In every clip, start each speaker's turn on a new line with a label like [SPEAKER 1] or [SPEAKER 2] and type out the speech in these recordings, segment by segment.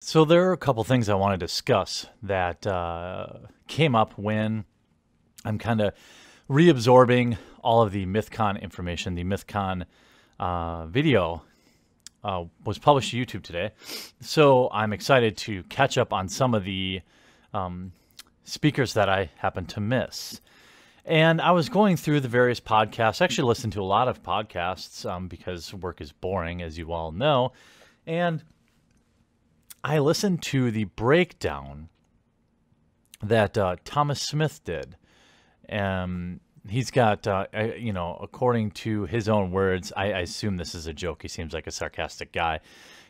[SPEAKER 1] So there are a couple things I want to discuss that came up when I'm kind of reabsorbing all of the Mythcon information. The Mythcon video was published to YouTube today, so I'm excited to catch up on some of the speakers that I happened to miss. And I was going through the various podcasts. I actually listened to a lot of podcasts because work is boring, as you all know. And I listened to the breakdown that Thomas Smith did. He's got, according to his own words, I assume this is a joke. He seems like a sarcastic guy.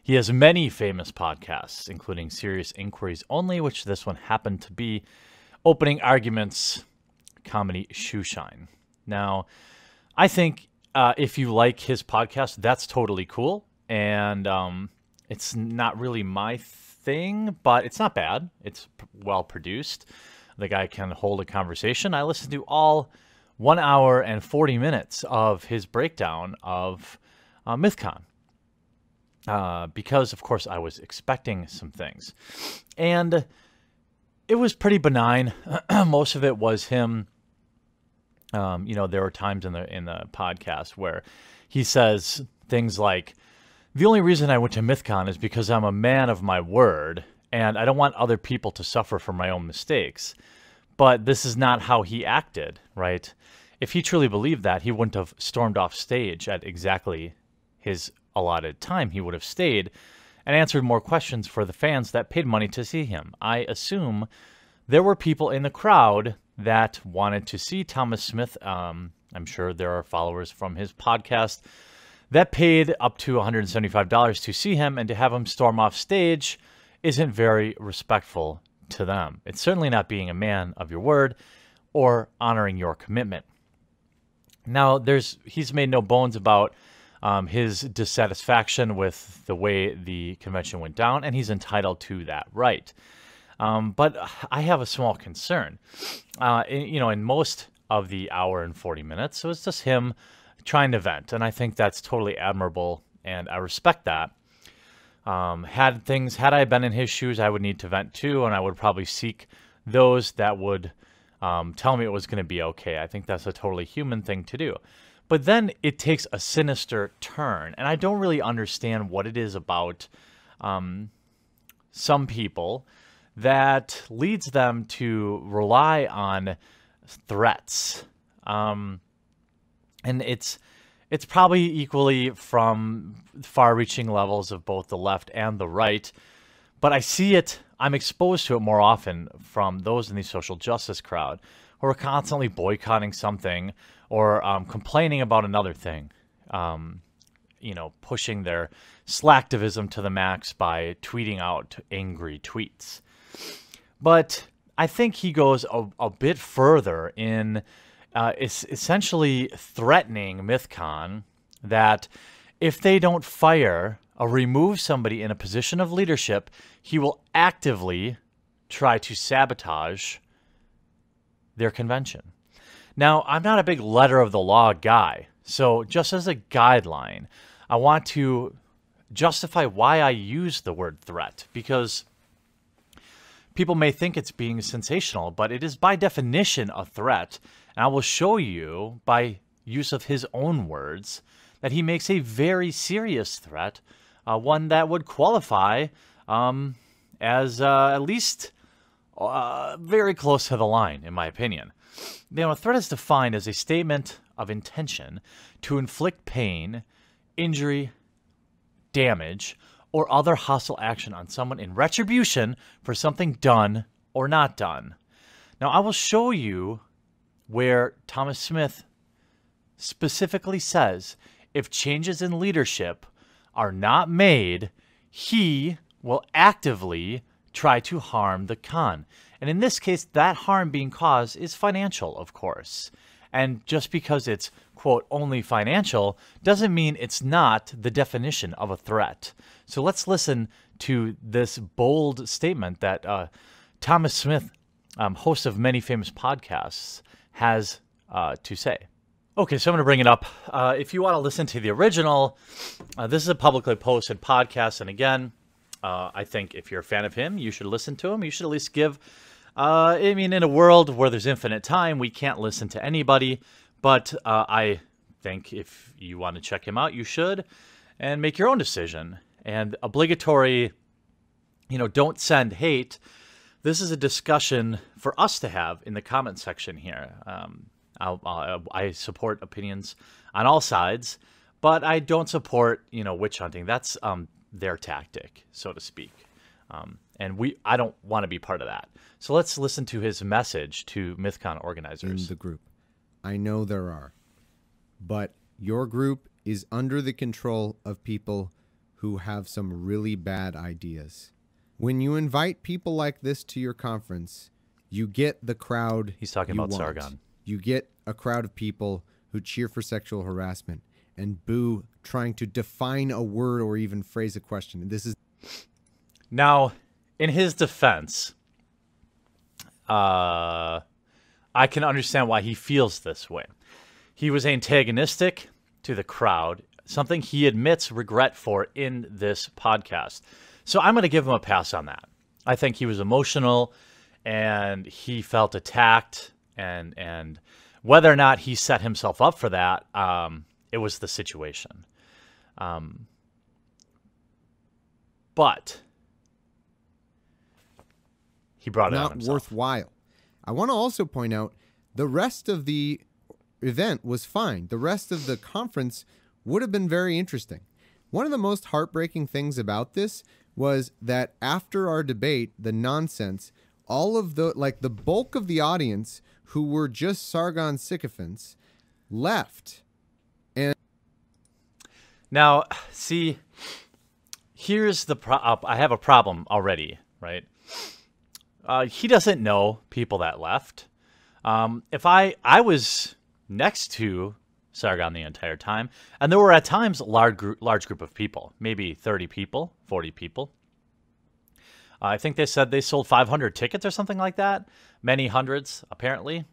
[SPEAKER 1] He has many famous podcasts, including Serious Inquiries Only, which this one happened to be Opening Arguments, Comedy Shoeshine. Now, I think if you like his podcast, that's totally cool. And it's not really my thing, but it's not bad. It's well produced. The guy can hold a conversation. I listened to all 1 hour and 40 minutes of his breakdown of Mythcon because, of course, I was expecting some things. And it was pretty benign. Most of it was him. There were times in the podcast where he says things like, the only reason I went to Mythcon is because I'm a man of my word, and I don't want other people to suffer from my own mistakes. But this is not how he acted, right? If he truly believed that, he wouldn't have stormed off stage at exactly his allotted time. He would have stayed and answered more questions for the fans that paid money to see him. I assume there were people in the crowd that wanted to see Thomas Smith. I'm sure there are followers from his podcast that paid up to $175 to see him, and to have him storm off stage isn't very respectful to them. It's certainly not being a man of your word or honoring your commitment. Now, he's made no bones about his dissatisfaction with the way the convention went down, and he's entitled to that right. But I have a small concern. In most of the hour and 40 minutes, it was just him trying to vent, and I think that's totally admirable, and I respect that. Had I been in his shoes, I would need to vent too, and I would probably seek those that would tell me it was going to be okay. I think that's a totally human thing to do. But then it takes a sinister turn, and I don't really understand what it is about some people that leads them to rely on threats. And it's probably equally from far-reaching levels of both the left and the right. But I'm exposed to it more often from those in the social justice crowd who are constantly boycotting something or complaining about another thing. Pushing their slacktivism to the max by tweeting out angry tweets. But I think he goes a bit further in is essentially threatening Mythcon that if they don't fire or remove somebody in a position of leadership, he will actively try to sabotage their convention. Now, I'm not a big letter of the law guy, so just as a guideline, I want to justify why I use the word threat, because people may think it's being sensational, but it is by definition a threat. And I will show you, by use of his own words, that he makes a very serious threat, one that would qualify as at least very close to the line, in my opinion. A threat is defined as a statement of intention to inflict pain, injury, damage, or other hostile action on someone in retribution for something done or not done. Now, I will show you where Thomas Smith specifically says if changes in leadership are not made, he will actively try to harm the con. And in this case, that harm being caused is financial, of course. And just because it's, quote, only financial doesn't mean it's not the definition of a threat. So let's listen to this bold statement that Thomas Smith, host of many famous podcasts, has to say. Okay, so I'm going to bring it up. If you want to listen to the original, this is a publicly posted podcast. And again, I think if you're a fan of him, you should listen to him. You should at least give. I mean, in a world where there's infinite time, we can't listen to anybody. But I think if you want to check him out, you should, and make your own decision. And obligatory, don't send hate. This is a discussion for us to have in the comment section here. I support opinions on all sides, but I don't support, witch hunting. That's their tactic, so to speak. And I don't want to be part of that. So let's listen to his message to Mythcon organizers.
[SPEAKER 2] In the group. I know there are. But your group is under the control of people who have some really bad ideas. When you invite people like this to your conference, you get the crowd.
[SPEAKER 1] He's talking about Sargon.
[SPEAKER 2] You get a crowd of people who cheer for sexual harassment and boo trying to define a word or even phrase a question. This is
[SPEAKER 1] now, in his defense, I can understand why he feels this way. He was antagonistic to the crowd, something he admits regret for in this podcast. So I'm going to give him a pass on that. I think he was emotional and he felt attacked, and whether or not he set himself up for that, it was the situation. But he brought it on himself.
[SPEAKER 2] Not worthwhile. I want to also point out the rest of the event was fine. The rest of the conference would have been very interesting. One of the most heartbreaking things about this was that after our debate, the nonsense, all of the bulk of the audience who were just Sargon sycophants left. And
[SPEAKER 1] now, see, here's the I have a problem already, right? He doesn't know people that left. If I was next to Sargon the entire time, and there were at times a large group of people, maybe 30 people, 40 people. I think they said they sold 500 tickets or something like that. Many hundreds, apparently.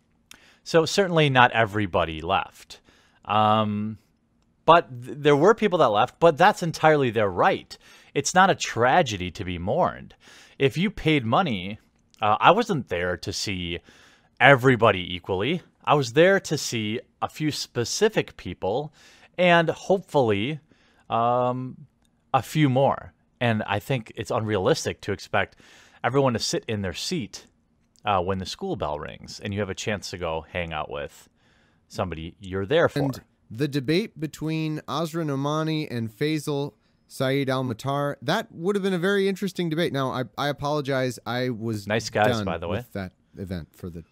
[SPEAKER 1] So certainly not everybody left. But there were people that left, but that's entirely their right. It's not a tragedy to be mourned. If you paid money, I wasn't there to see everybody equally. I was there to see a few specific people and hopefully a few more. And I think it's unrealistic to expect everyone to sit in their seat when the school bell rings and you have a chance to go hang out with somebody you're there for.
[SPEAKER 2] And the debate between Azra Nomani and Faisal Saeed Al-Matar, that would have been a very interesting debate. Now, I apologize. I was
[SPEAKER 1] nice guys,
[SPEAKER 2] done
[SPEAKER 1] by the way,
[SPEAKER 2] with that event for the...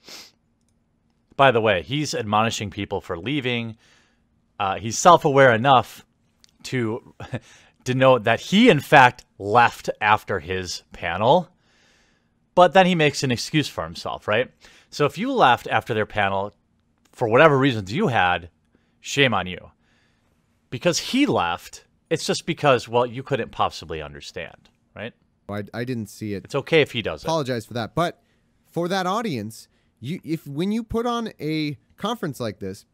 [SPEAKER 1] By the way, he's admonishing people for leaving. He's self-aware enough to denote that he, in fact, left after his panel. But then he makes an excuse for himself, right? So if you left after their panel, for whatever reasons you had, shame on you. Because he left, it's just because, well, you couldn't possibly understand, right?
[SPEAKER 2] I didn't see it.
[SPEAKER 1] It's okay if he does it.
[SPEAKER 2] Apologize for that. But for that audience... when you put on a conference like this,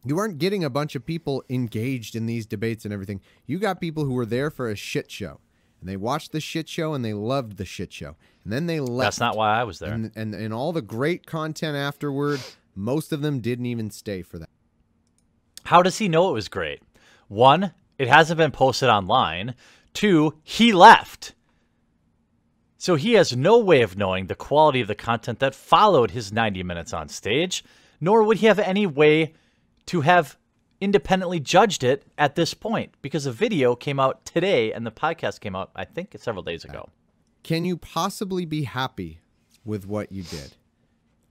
[SPEAKER 2] you aren't getting a bunch of people engaged in these debates and everything. You got people who were there for a shit show. And they watched the shit show and they loved the shit show. And then they left.
[SPEAKER 1] That's not why I was there.
[SPEAKER 2] And all the great content afterward, most of them didn't even stay for that.
[SPEAKER 1] How does he know it was great? One, it hasn't been posted online. Two, he left. So he has no way of knowing the quality of the content that followed his 90 minutes on stage, nor would he have any way to have independently judged it at this point, because the video came out today and the podcast came out, I think, several days ago.
[SPEAKER 2] Can you possibly be happy with what you did?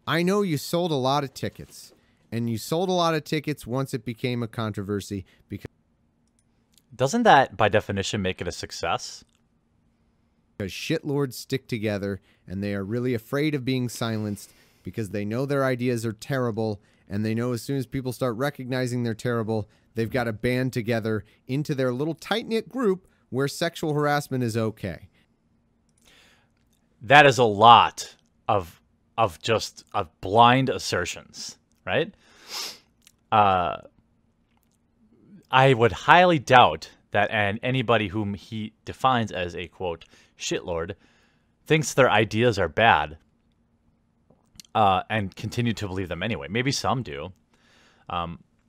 [SPEAKER 2] I know you sold a lot of tickets, and you sold a lot of tickets once it became a controversy. Because
[SPEAKER 1] doesn't that, by definition, make it a success?
[SPEAKER 2] Because shitlords stick together, and they are really afraid of being silenced because they know their ideas are terrible, and they know as soon as people start recognizing they're terrible, they've got to band together into their little tight-knit group where sexual harassment is okay.
[SPEAKER 1] That is a lot of blind assertions, right? I would highly doubt and anybody whom he defines as a, quote, shitlord, thinks their ideas are bad and continue to believe them anyway. Maybe some do.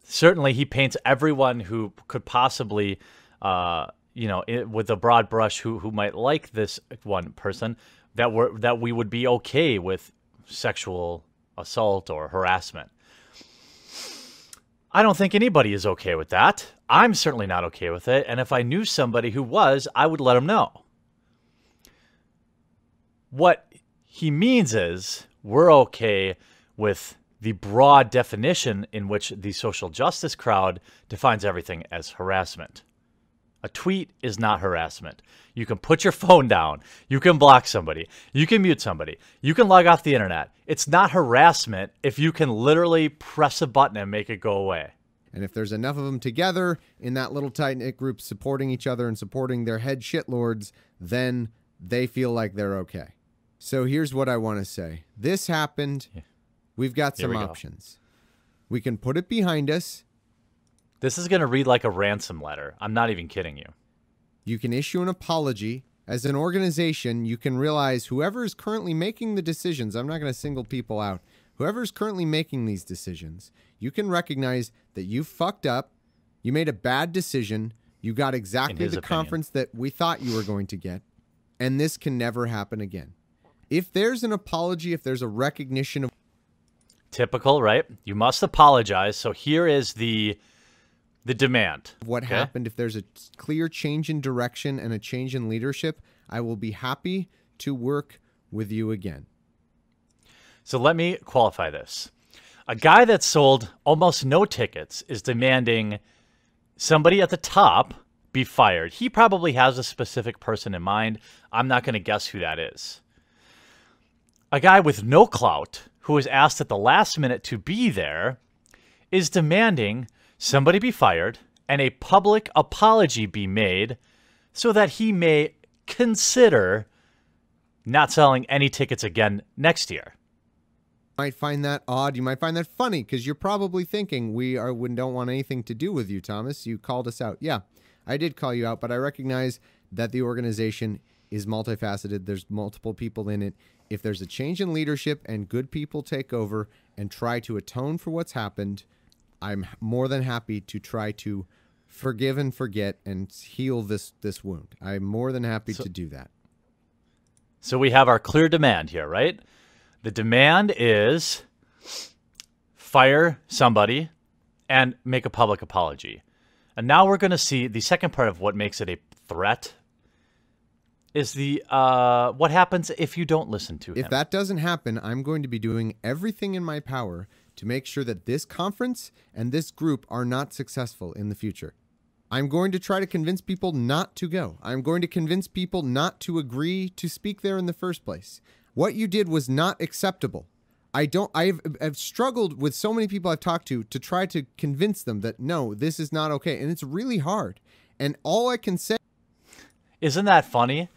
[SPEAKER 1] Certainly, he paints everyone who could possibly, with a broad brush, who might like this one person, that we would be okay with sexual assault or harassment. I don't think anybody is okay with that. I'm certainly not okay with it. And if I knew somebody who was, I would let him know. What he means is we're okay with the broad definition in which the social justice crowd defines everything as harassment. A tweet is not harassment. You can put your phone down. You can block somebody. You can mute somebody. You can log off the internet. It's not harassment if you can literally press a button and make it go away.
[SPEAKER 2] And if there's enough of them together in that little tight-knit group supporting each other and supporting their head shitlords, then they feel like they're okay. So here's what I want to say. This happened.
[SPEAKER 1] Yeah.
[SPEAKER 2] We've got some options. We can put it behind us.
[SPEAKER 1] This is going to read like a ransom letter. I'm not even kidding you.
[SPEAKER 2] You can issue an apology. As an organization, you can realize whoever is currently making the decisions, I'm not going to single people out, whoever is currently making these decisions, you can recognize that you fucked up, you made a bad decision, you got exactly the conference that we thought you were going to get, and this can never happen again. If there's an apology, if there's a recognition of...
[SPEAKER 1] Typical, right? You must apologize. So here is the demand.
[SPEAKER 2] What happened, if there's a clear change in direction and a change in leadership, I will be happy to work with you again.
[SPEAKER 1] So let me qualify this. A guy that sold almost no tickets is demanding somebody at the top be fired. He probably has a specific person in mind. I'm not going to guess who that is. A guy with no clout who was asked at the last minute to be there is demanding somebody be fired and a public apology be made so that he may consider not selling any tickets again next year.
[SPEAKER 2] You might find that odd. You might find that funny because you're probably thinking we don't want anything to do with you, Thomas. You called us out. Yeah, I did call you out, but I recognize that the organization is multifaceted. There's multiple people in it. If there's a change in leadership and good people take over and try to atone for what's happened, I'm more than happy to try to forgive and forget and heal this wound. I'm more than happy to do that.
[SPEAKER 1] So we have our clear demand here, right? The demand is fire somebody and make a public apology. And now we're going to see the second part of what makes it a threat is the what happens if you don't listen to him.
[SPEAKER 2] If that doesn't happen, I'm going to be doing everything in my power to make sure that this conference and this group are not successful in the future. I'm going to try to convince people not to go. I'm going to convince people not to agree to speak there in the first place. What you did was not acceptable. I've struggled with so many people I've talked to try to convince them that, no, this is not okay. And it's really hard. And all I can say...
[SPEAKER 1] Isn't that funny?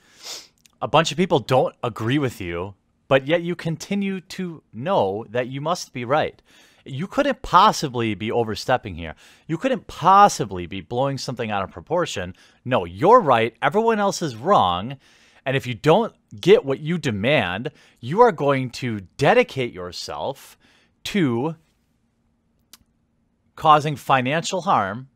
[SPEAKER 1] A bunch of people don't agree with you, but yet you continue to know that you must be right. You couldn't possibly be overstepping here. You couldn't possibly be blowing something out of proportion. No, you're right. Everyone else is wrong. And if you don't get what you demand, you are going to dedicate yourself to causing financial harm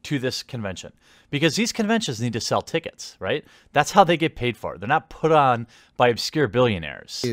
[SPEAKER 1] to this convention. Because these conventions need to sell tickets, right? That's how they get paid for. They're not put on by obscure billionaires.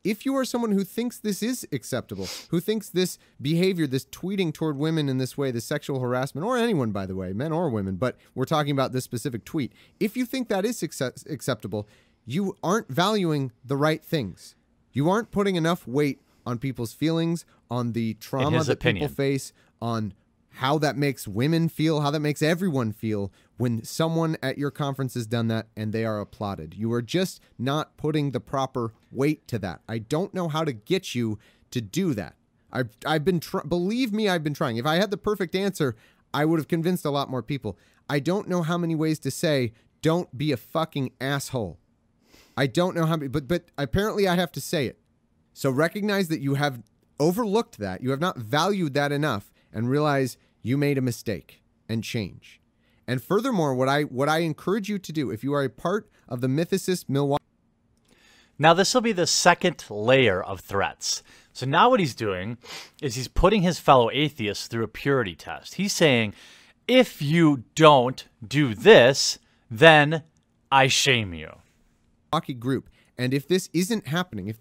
[SPEAKER 2] If you are someone who thinks this is acceptable, who thinks this behavior, this tweeting toward women in this way, this sexual harassment, or anyone, by the way, men or women, but we're talking about this specific tweet. If you think that is acceptable, you aren't valuing the right things. You aren't putting enough weight on people's feelings, on the trauma that people face, on how that makes women feel, how that makes everyone feel when someone at your conference has done that and they are applauded. You are just not putting the proper weight to that. I don't know how to get you to do that. Believe me, I've been trying. If I had the perfect answer, I would have convinced a lot more people. I don't know how many ways to say, don't be a fucking asshole. I don't know how many, but apparently I have to say it. So recognize that you have overlooked that. You have not valued that enough and realize you made a mistake and change. And furthermore, what I encourage you to do, if you are a part of the Mythicist Milwaukee.
[SPEAKER 1] Now, this will be the second layer of threats. So now what he's doing is he's putting his fellow atheists through a purity test. He's saying, if you don't do this, then I shame you.
[SPEAKER 2] Group. And if this isn't happening, if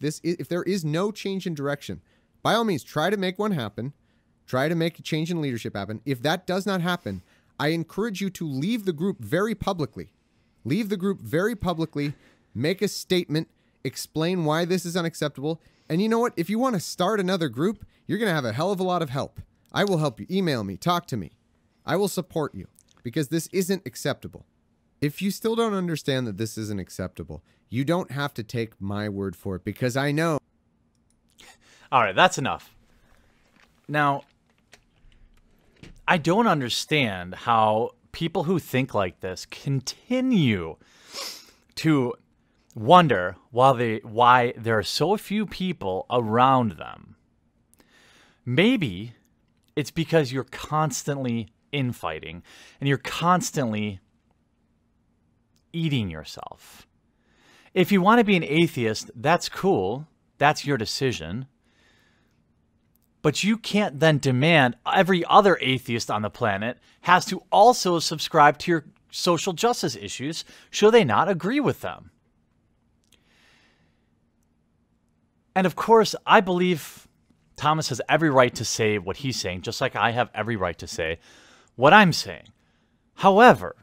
[SPEAKER 2] there is no change in direction, by all means, try to make one happen. Try to make a change in leadership happen. If that does not happen, I encourage you to leave the group very publicly. Leave the group very publicly. Make a statement. Explain why this is unacceptable. And you know what? If you want to start another group, you're going to have a hell of a lot of help. I will help you. Email me. Talk to me. I will support you because this isn't acceptable. If you still don't understand that this isn't acceptable, you don't have to take my word for it because I know.
[SPEAKER 1] All right, that's enough. Now, I don't understand how people who think like this continue to wonder why there are so few people around them. Maybe it's because you're constantly infighting and you're constantly eating yourself. If you want to be an atheist, that's cool. That's your decision. But you can't then demand every other atheist on the planet has to also subscribe to your social justice issues should they not agree with them. And of course, I believe Thomas has every right to say what he's saying, just like I have every right to say what I'm saying. However,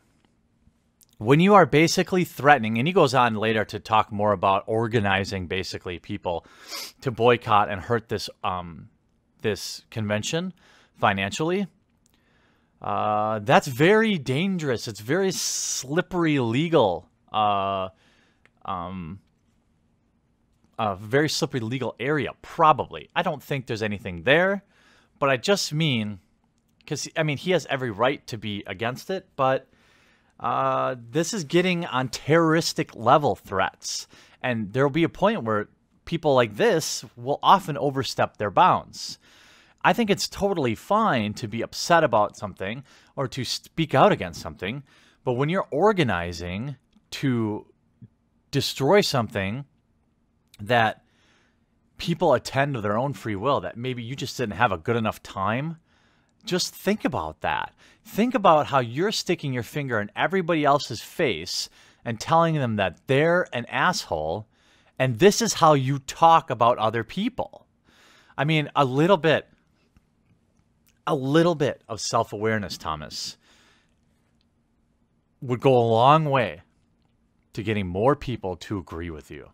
[SPEAKER 1] when you are basically threatening, and he goes on later to talk more about organizing basically people to boycott and hurt this this convention financially, that's very dangerous. It's very slippery legal, a very slippery legal area, probably. I don't think there's anything there, but I just mean, because, I mean, he has every right to be against it, but this is getting on terroristic level threats. And there will be a point where people like this will often overstep their bounds. I think it's totally fine to be upset about something or to speak out against something, but when you're organizing to destroy something that people attend of their own free will, that maybe you just didn't have a good enough time, just think about that. Think about how you're sticking your finger in everybody else's face and telling them that they're an asshole, and this is how you talk about other people. I mean, a little bit of self-awareness, Thomas, would go a long way to getting more people to agree with you.